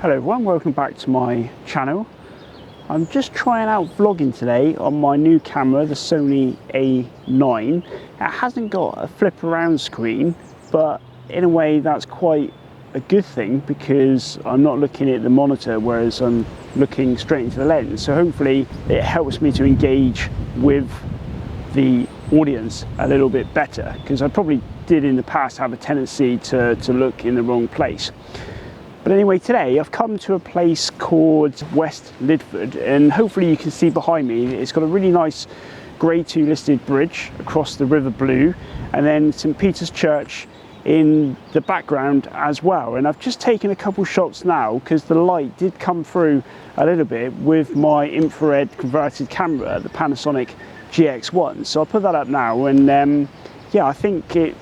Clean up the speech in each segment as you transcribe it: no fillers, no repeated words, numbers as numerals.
Hello everyone, welcome back to my channel. I'm just trying out vlogging today on my new camera, the Sony A9. It hasn't got a flip around screen, but in a way that's quite a good thing because I'm not looking at the monitor, whereas I'm looking straight into the lens. So hopefully it helps me to engage with the audience a little bit better, because I probably did in the past have a tendency to look in the wrong place. But anyway, today I've come to a place called West Lydford, and hopefully you can see behind me it's got a really nice Grade 2 listed bridge across the River Blue, and then St Peter's Church in the background as well. And I've just taken a couple shots now because the light did come through a little bit with my infrared converted camera, the Panasonic GX1. So I'll put that up now, and yeah, I think it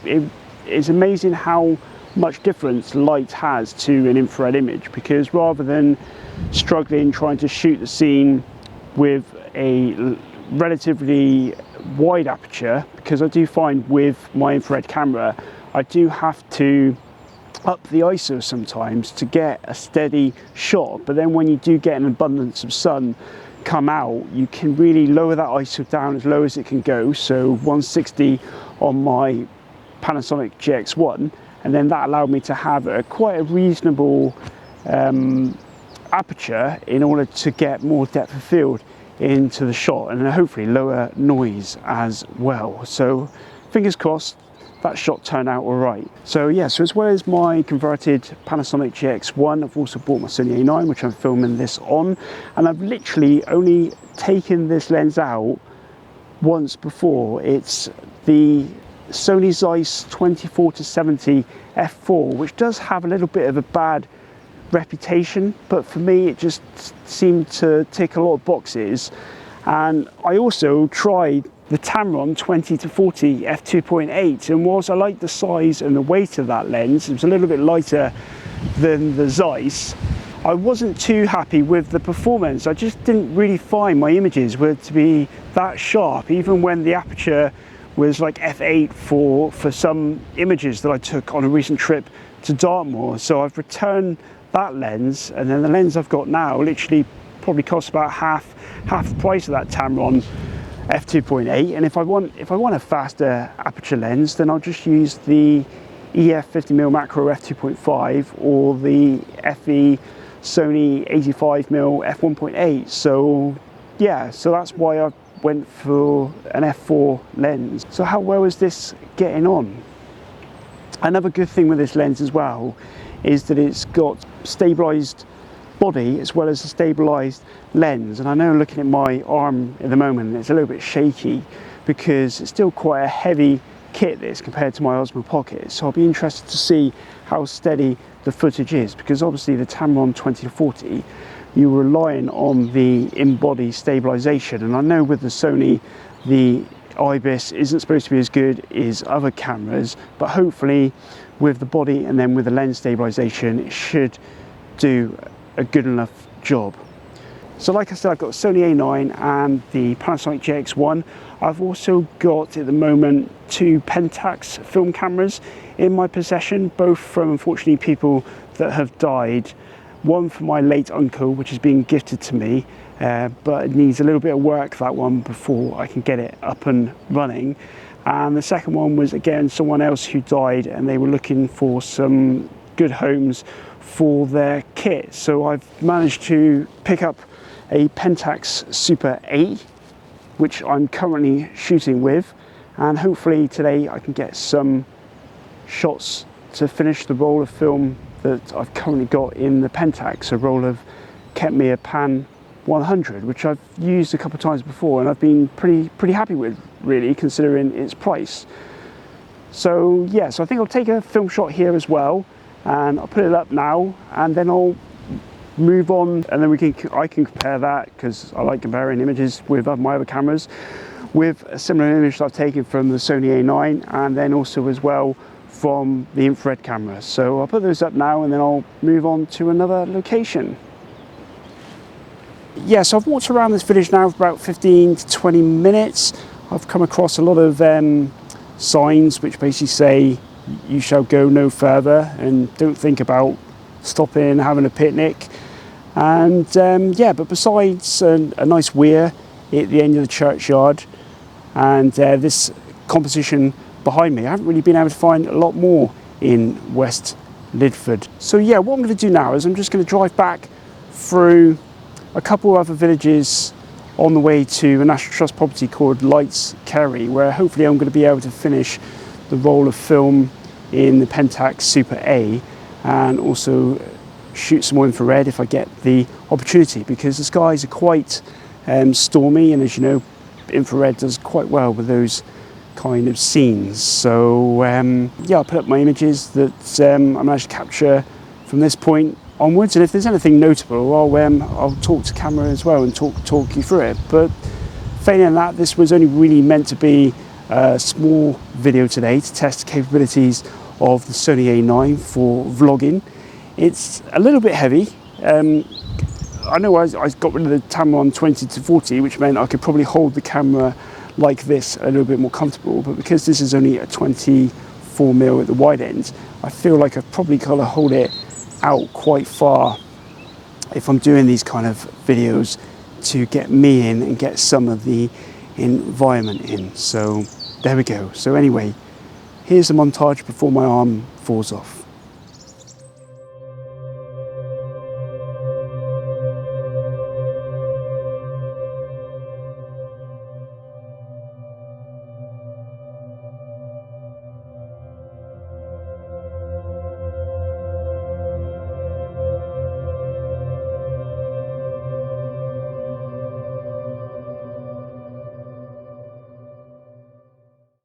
is amazing how much difference light has to an infrared image, because rather than struggling trying to shoot the scene with a relatively wide aperture, because I do find with my infrared camera I do have to up the ISO sometimes to get a steady shot, but then when you do get an abundance of sun come out, you can really lower that ISO down as low as it can go, so 160 on my Panasonic GX1, and then that allowed me to have quite a reasonable aperture in order to get more depth of field into the shot, and then hopefully lower noise as well. So fingers crossed that shot turned out all right. So yeah, so as well as my converted Panasonic GX1, I've also bought my Sony A9, which I'm filming this on, and I've literally only taken this lens out once before. It's the Sony Zeiss 24-70 f4, which does have a little bit of a bad reputation, but for me it just seemed to tick a lot of boxes. And I also tried the Tamron 20-40 f2.8, and whilst I like the size and the weight of that lens, it was a little bit lighter than the Zeiss, I wasn't too happy with the performance. I just didn't really find my images were to be that sharp, even when the aperture was like f8 for some images that I took on a recent trip to Dartmoor. So I've returned that lens, and then the lens I've got now literally probably costs about half the price of that Tamron f2.8. And if I want a faster aperture lens, then I'll just use the EF 50mm macro f2.5 or the FE Sony 85mm f1.8. So yeah, so that's why I went for an f4 lens. So how well is this getting on? Another good thing with this lens as well is that it's got stabilized body as well as a stabilized lens. And I know, looking at my arm at the moment, it's a little bit shaky because it's still quite a heavy kit, this, compared to my Osmo Pocket. So I'll be interested to see how steady the footage is, because obviously the Tamron 20-40, you're relying on the in-body stabilization, and I know with the Sony the IBIS isn't supposed to be as good as other cameras, but hopefully with the body and then with the lens stabilization it should do a good enough job. So like I said, I've got the Sony A9 and the Panasonic GX1. I've also got at the moment two Pentax film cameras in my possession, both from unfortunately people that have died. One for my late uncle, which is being gifted to me, but it needs a little bit of work, that one, before I can get it up and running. And the second one was again someone else who died, and they were looking for some good homes for their kit. So I've managed to pick up a Pentax Super A, which I'm currently shooting with, and hopefully today I can get some shots to finish the roll of film that I've currently got in the Pentax, a roll of Kentmere Pan 100, which I've used a couple of times before and I've been pretty happy with, really, considering its price. So yeah, so I think I'll take a film shot here as well, and I'll put it up now, and then I'll move on, and then I can compare that, because I like comparing images with my other cameras, with a similar image that I've taken from the Sony A9, and then also as well from the infrared camera. So I'll put those up now, and then I'll move on to another location. Yeah, so I've walked around this village now for about 15 to 20 minutes. I've come across a lot of signs which basically say you shall go no further, and don't think about stopping, having a picnic. And yeah, but besides a nice weir at the end of the churchyard and this composition behind me, I haven't really been able to find a lot more in West Lydford. So yeah, what I'm going to do now is I'm just going to drive back through a couple of other villages on the way to a National Trust property called Lights Kerry, where hopefully I'm going to be able to finish the roll of film in the Pentax Super A and also shoot some more infrared if I get the opportunity, because the skies are quite stormy, and as you know, infrared does quite well with those kind of scenes. So yeah, I'll put up my images that I managed to capture from this point onwards, and if there's anything notable, I'll talk to camera as well and talk you through it. But failing that, this was only really meant to be a small video today to test the capabilities of the Sony A9 for vlogging. It's a little bit heavy. I know I got rid of the Tamron 20-40, which meant I could probably hold the camera like this a little bit more comfortable, but because this is only a 24mm at the wide end, I feel like I've probably got to hold it out quite far if I'm doing these kind of videos to get me in and get some of the environment in. So there we go. So anyway, here's the montage before my arm falls off.